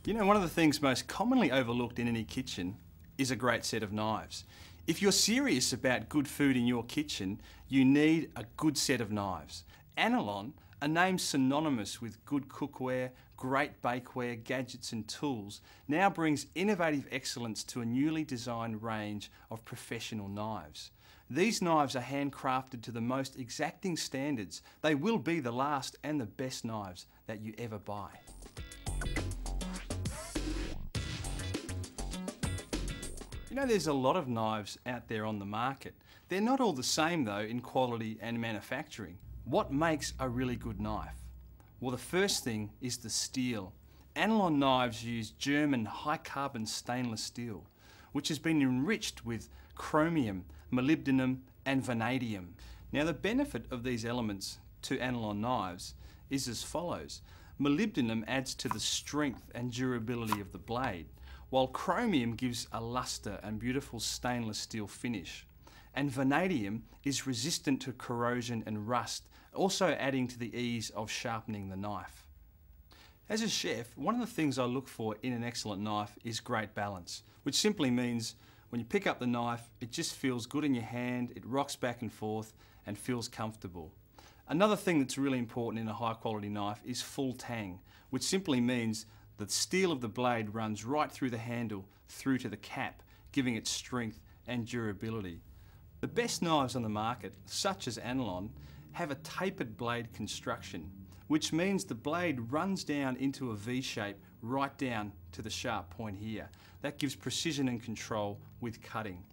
You know, one of the things most commonly overlooked in any kitchen is a great set of knives. If you're serious about good food in your kitchen, you need a good set of knives. Anolon, a name synonymous with good cookware, great bakeware, gadgets and tools, now brings innovative excellence to a newly designed range of professional knives. These knives are handcrafted to the most exacting standards. They will be the last and the best knives that you ever buy. You know, there's a lot of knives out there on the market. They're not all the same though in quality and manufacturing. What makes a really good knife? Well, the first thing is the steel. Anolon knives use German high-carbon stainless steel, which has been enriched with chromium, molybdenum and vanadium. Now, the benefit of these elements to Anolon knives is as follows. Molybdenum adds to the strength and durability of the blade, while chromium gives a luster and beautiful stainless steel finish. And vanadium is resistant to corrosion and rust, also adding to the ease of sharpening the knife. As a chef, one of the things I look for in an excellent knife is great balance, which simply means when you pick up the knife, it just feels good in your hand, it rocks back and forth and feels comfortable. Another thing that's really important in a high quality knife is full tang, which simply means the steel of the blade runs right through the handle through to the cap, giving it strength and durability. The best knives on the market, such as Anolon, have a tapered blade construction, which means the blade runs down into a V shape right down to the sharp point here. That gives precision and control with cutting.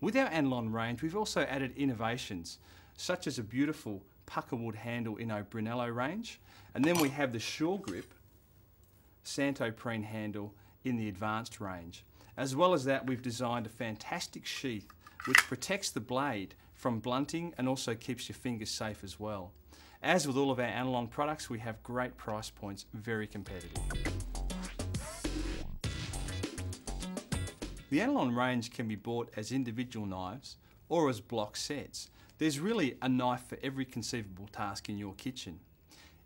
With our Anolon range, we've also added innovations, such as a beautiful puckerwood handle in our Brunello range, and then we have the Sure Grip Santoprene handle in the advanced range. As well as that, we've designed a fantastic sheath which protects the blade from blunting and also keeps your fingers safe as well. As with all of our Anolon products, we have great price points, very competitive. The Anolon range can be bought as individual knives or as block sets. There's really a knife for every conceivable task in your kitchen.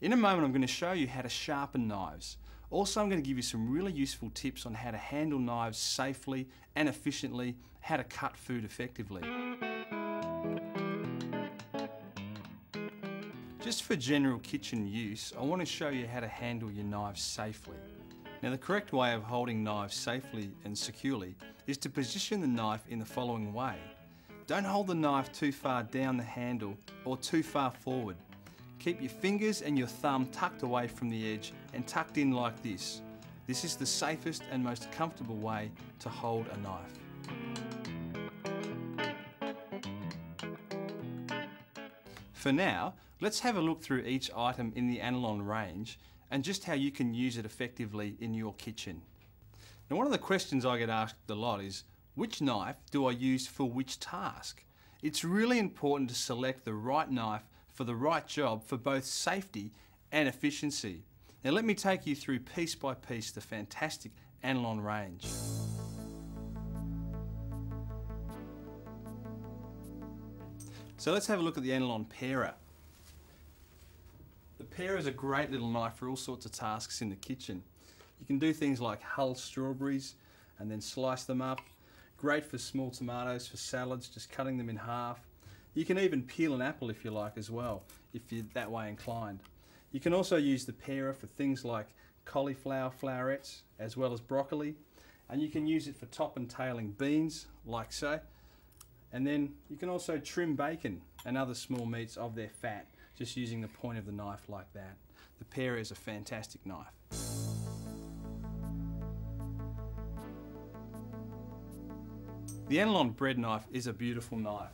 In a moment, I'm going to show you how to sharpen knives. Also, I'm going to give you some really useful tips on how to handle knives safely and efficiently, how to cut food effectively. Just for general kitchen use, I want to show you how to handle your knives safely. Now, the correct way of holding knives safely and securely is to position the knife in the following way. Don't hold the knife too far down the handle or too far forward. Keep your fingers and your thumb tucked away from the edge and tucked in like this. This is the safest and most comfortable way to hold a knife. For now, let's have a look through each item in the Anolon range and just how you can use it effectively in your kitchen. Now, one of the questions I get asked a lot is, which knife do I use for which task? It's really important to select the right knife for the right job for both safety and efficiency. Now let me take you through piece by piece the fantastic Anolon range. So let's have a look at the Anolon parer. The parer is a great little knife for all sorts of tasks in the kitchen. You can do things like hull strawberries and then slice them up. Great for small tomatoes, for salads, just cutting them in half. You can even peel an apple if you like as well, if you're that way inclined. You can also use the parer for things like cauliflower flowerets as well as broccoli, and you can use it for top and tailing beans like so. And then you can also trim bacon and other small meats of their fat just using the point of the knife like that. The parer is a fantastic knife. The Anolon bread knife is a beautiful knife.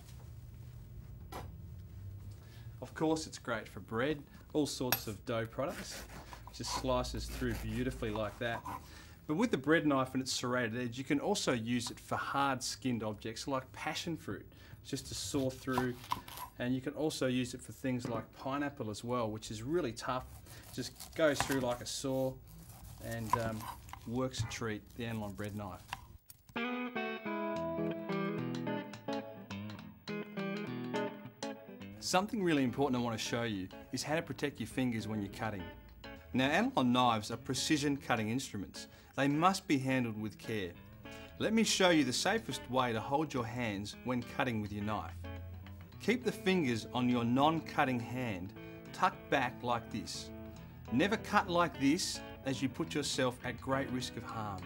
Of course, it's great for bread, all sorts of dough products. Just slices through beautifully like that. But with the bread knife and its serrated edge, you can also use it for hard-skinned objects like passion fruit, just to saw through. And you can also use it for things like pineapple as well, which is really tough. Just goes through like a saw and works a treat, the Anolon bread knife. Something really important I want to show you is how to protect your fingers when you're cutting. Now, Anolon knives are precision cutting instruments. They must be handled with care. Let me show you the safest way to hold your hands when cutting with your knife. Keep the fingers on your non-cutting hand tucked back like this. Never cut like this, as you put yourself at great risk of harm.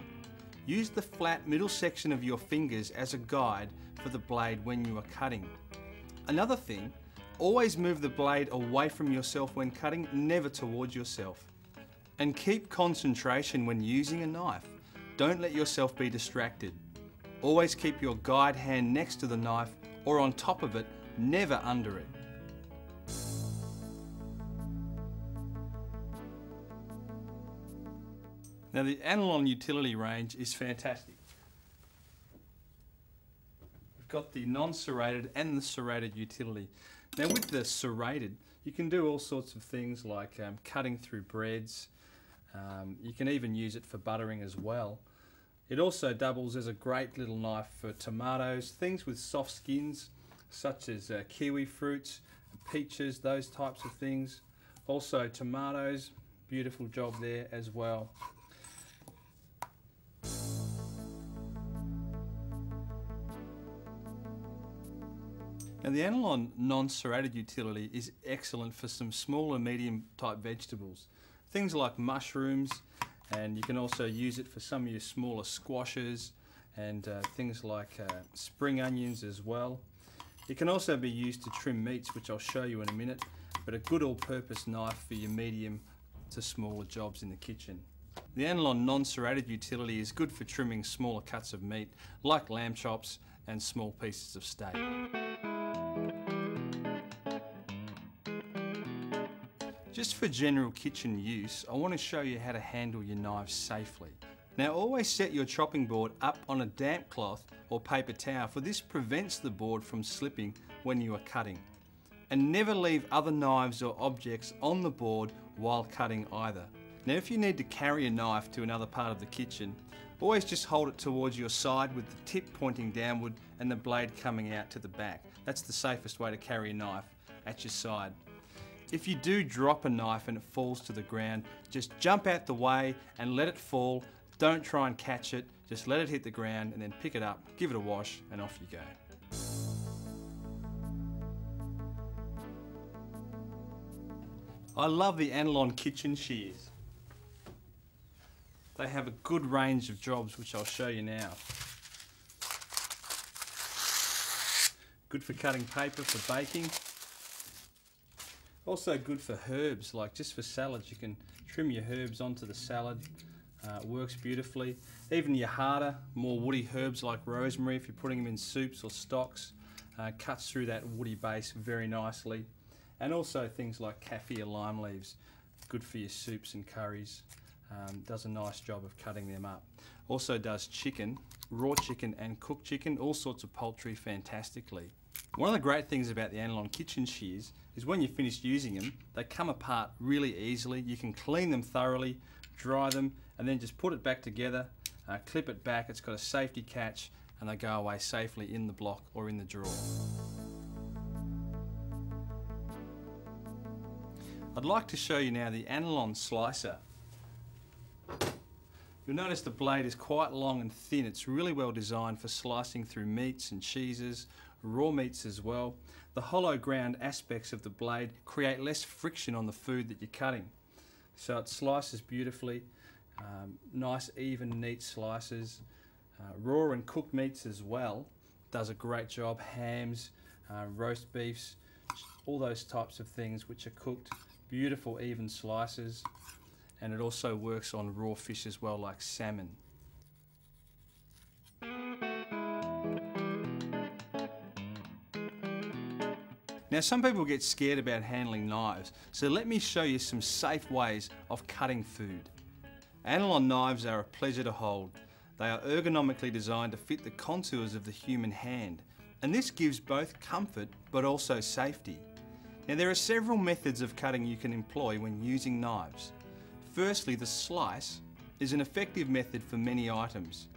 Use the flat middle section of your fingers as a guide for the blade when you are cutting. Another thing, always move the blade away from yourself when cutting, never towards yourself. And keep concentration when using a knife. Don't let yourself be distracted. Always keep your guide hand next to the knife or on top of it, never under it. Now, the Anolon utility range is fantastic. We've got the non-serrated and the serrated utility. Now, with the serrated, you can do all sorts of things like cutting through breads. You can even use it for buttering as well. It also doubles as a great little knife for tomatoes, things with soft skins such as kiwi fruits, peaches, those types of things. Also tomatoes, beautiful job there as well. Now, the Anolon non-serrated utility is excellent for some small and medium type vegetables. Things like mushrooms, and you can also use it for some of your smaller squashes and things like spring onions as well. It can also be used to trim meats, which I'll show you in a minute, but a good all-purpose knife for your medium to smaller jobs in the kitchen. The Anolon non-serrated utility is good for trimming smaller cuts of meat, like lamb chops and small pieces of steak. Just for general kitchen use, I want to show you how to handle your knives safely. Now, always set your chopping board up on a damp cloth or paper towel, for this prevents the board from slipping when you are cutting. And never leave other knives or objects on the board while cutting either. Now, if you need to carry a knife to another part of the kitchen, always just hold it towards your side with the tip pointing downward and the blade coming out to the back. That's the safest way to carry a knife, at your side. If you do drop a knife and it falls to the ground, just jump out the way and let it fall. Don't try and catch it, just let it hit the ground and then pick it up, give it a wash, and off you go. I love the Anolon kitchen shears. They have a good range of jobs, which I'll show you now. Good for cutting paper, for baking. Also good for herbs, like just for salads. You can trim your herbs onto the salad. Works beautifully. Even your harder, more woody herbs like rosemary, if you're putting them in soups or stocks, cuts through that woody base very nicely. And also things like kaffir lime leaves, good for your soups and curries. Does a nice job of cutting them up. Also does chicken, raw chicken and cooked chicken, all sorts of poultry fantastically. One of the great things about the Anolon kitchen shears is when you finish using them, they come apart really easily. You can clean them thoroughly, dry them, and then just put it back together, clip it back. It's got a safety catch, and they go away safely in the block or in the drawer. I'd like to show you now the Anolon slicer. You'll notice the blade is quite long and thin. It's really well designed for slicing through meats and cheeses, raw meats as well. The hollow ground aspects of the blade create less friction on the food that you're cutting. So it slices beautifully, nice even neat slices. Raw and cooked meats as well, does a great job. Hams, roast beefs, all those types of things which are cooked, beautiful even slices. And it also works on raw fish as well, like salmon. Now, some people get scared about handling knives, so let me show you some safe ways of cutting food. Anolon knives are a pleasure to hold. They are ergonomically designed to fit the contours of the human hand, and this gives both comfort but also safety. Now, there are several methods of cutting you can employ when using knives. Firstly, the slice is an effective method for many items.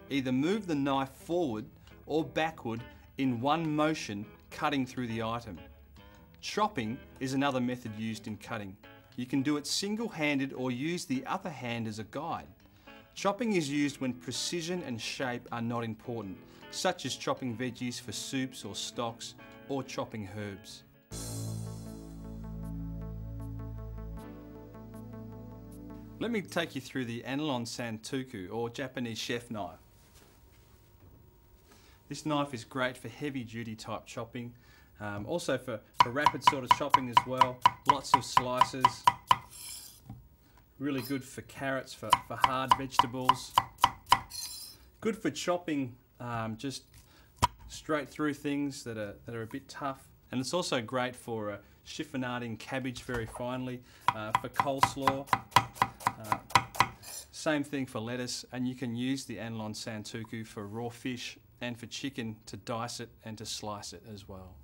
Either move the knife forward or backward in one motion, cutting through the item. Chopping is another method used in cutting. You can do it single-handed or use the other hand as a guide. Chopping is used when precision and shape are not important, such as chopping veggies for soups or stocks, or chopping herbs. Let me take you through the Anolon Santoku, or Japanese chef knife. This knife is great for heavy-duty type chopping, also for rapid sort of chopping as well. Lots of slices. Really good for carrots, for hard vegetables. Good for chopping just straight through things that are a bit tough. And it's also great for chiffonading cabbage very finely, for coleslaw. Same thing for lettuce, and you can use the Anolon Santoku for raw fish and for chicken to dice it and to slice it as well.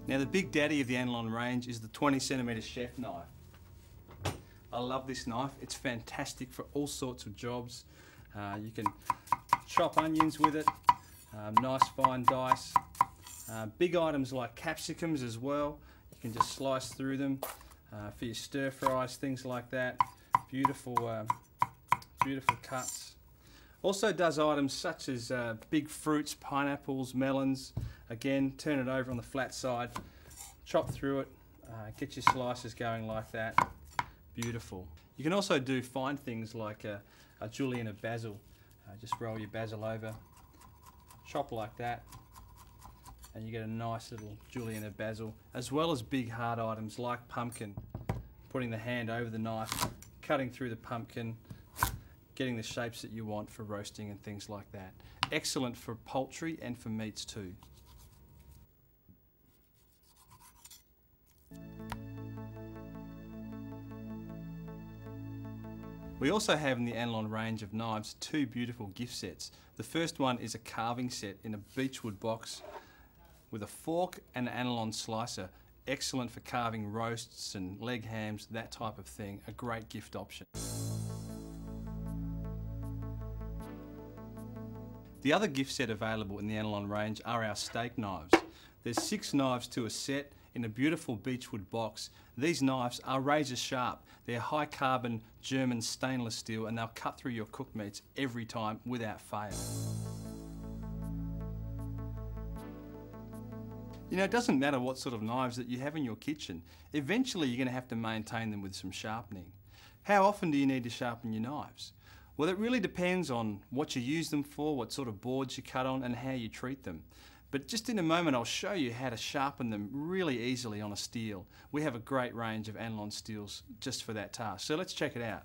Now the big daddy of the Anolon range is the 20cm chef knife. I love this knife. It's fantastic for all sorts of jobs. You can chop onions with it, nice fine dice. Big items like capsicums as well, you can just slice through them for your stir fries, things like that. Beautiful, beautiful cuts. Also does items such as big fruits, pineapples, melons. Again, turn it over on the flat side, chop through it, get your slices going like that. Beautiful. You can also do fine things like a julienne of basil. Just roll your basil over, chop like that, and you get a nice little julienne of basil, as well as big hard items like pumpkin. Putting the hand over the knife, cutting through the pumpkin, getting the shapes that you want for roasting and things like that. Excellent for poultry and for meats too. We also have in the Anolon range of knives two beautiful gift sets. The first one is a carving set in a beechwood box with a fork and an Anolon slicer. Excellent for carving roasts and leg hams, that type of thing. A great gift option. The other gift set available in the Anolon range are our steak knives. There's 6 knives to a set in a beautiful beechwood box. These knives are razor sharp. They're high carbon German stainless steel, and they'll cut through your cooked meats every time without fail. You know, it doesn't matter what sort of knives that you have in your kitchen. Eventually you're going to have to maintain them with some sharpening. How often do you need to sharpen your knives? Well, it really depends on what you use them for, what sort of boards you cut on, and how you treat them. But just in a moment I'll show you how to sharpen them really easily on a steel. We have a great range of Anolon steels just for that task. So let's check it out.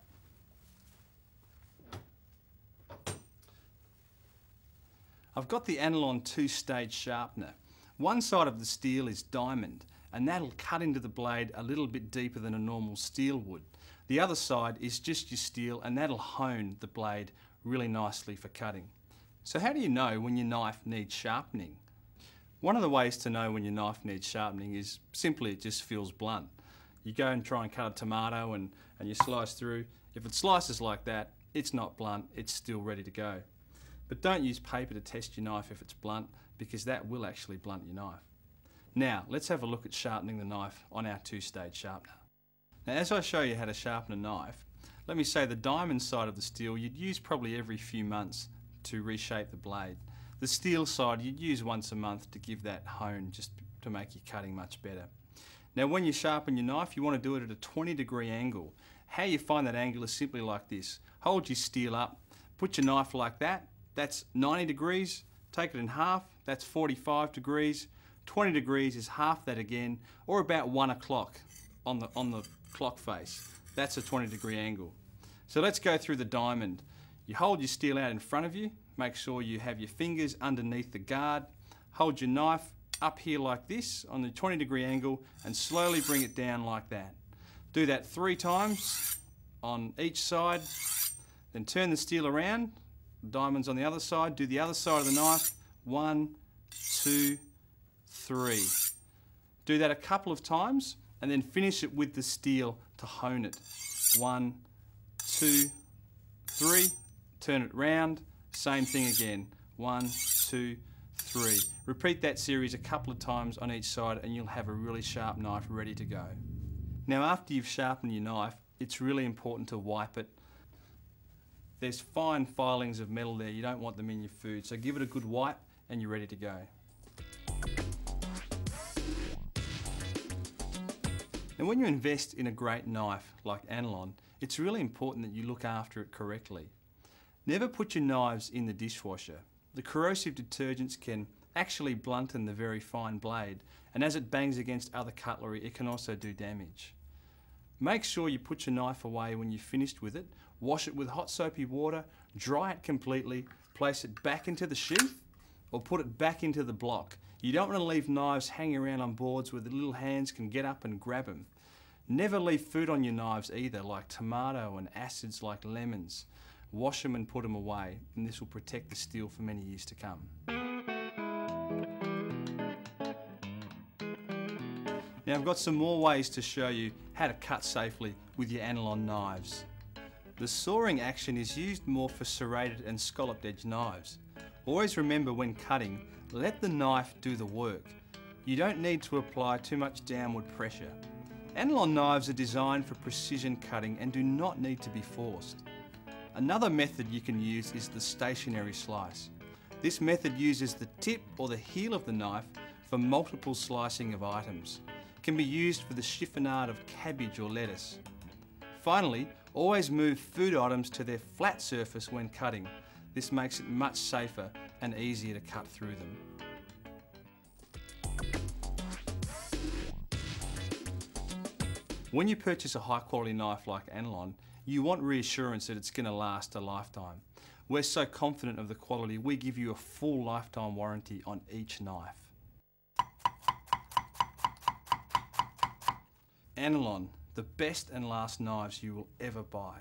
I've got the Anolon 2-stage sharpener. One side of the steel is diamond, and that'll cut into the blade a little bit deeper than a normal steel would. The other side is just your steel, and that'll hone the blade really nicely for cutting. So how do you know when your knife needs sharpening? One of the ways to know when your knife needs sharpening is simply it just feels blunt. You go and try and cut a tomato and you slice through. If it slices like that, it's not blunt, it's still ready to go. But don't use paper to test your knife if it's blunt, because that will actually blunt your knife. Now, let's have a look at sharpening the knife on our 2-stage sharpener. Now, as I show you how to sharpen a knife, let me say the diamond side of the steel you'd use probably every few months to reshape the blade. The steel side you'd use once a month to give that hone, just to make your cutting much better. Now when you sharpen your knife, you want to do it at a 20-degree angle. How you find that angle is simply like this. Hold your steel up, put your knife like that, that's 90 degrees, take it in half, that's 45 degrees, 20 degrees is half that again, or about 1 o'clock on the clock face. That's a 20-degree angle. So let's go through the diamond. You hold your steel out in front of you, make sure you have your fingers underneath the guard, hold your knife up here like this on the 20-degree angle and slowly bring it down like that. Do that 3 times on each side, then turn the steel around, diamonds on the other side, do the other side of the knife, 1, 2, 3. Do that a couple of times and then finish it with the steel to hone it. 1, 2, 3, turn it round, same thing again. 1, 2, 3. Repeat that series a couple of times on each side and you'll have a really sharp knife ready to go. Now after you've sharpened your knife, it's really important to wipe it. There's fine filings of metal there, you don't want them in your food, so give it a good wipe and you're ready to go. Now when you invest in a great knife like Anolon, it's really important that you look after it correctly. Never put your knives in the dishwasher. The corrosive detergents can actually blunten the very fine blade, and as it bangs against other cutlery, it can also do damage. Make sure you put your knife away when you're finished with it, wash it with hot soapy water, dry it completely, place it back into the sheath, or put it back into the block. You don't want to leave knives hanging around on boards where the little hands can get up and grab them. Never leave food on your knives either, like tomato and acids like lemons. Wash them and put them away, and this will protect the steel for many years to come. Now I've got some more ways to show you how to cut safely with your Anolon knives. The sawing action is used more for serrated and scalloped edge knives. Always remember when cutting, let the knife do the work. You don't need to apply too much downward pressure. Anolon knives are designed for precision cutting and do not need to be forced. Another method you can use is the stationary slice. This method uses the tip or the heel of the knife for multiple slicing of items. It can be used for the chiffonade of cabbage or lettuce. Finally, always move food items to their flat surface when cutting. This makes it much safer and easier to cut through them. When you purchase a high quality knife like Anolon, you want reassurance that it's going to last a lifetime. We're so confident of the quality, we give you a full lifetime warranty on each knife. Anolon, the best and last knives you will ever buy.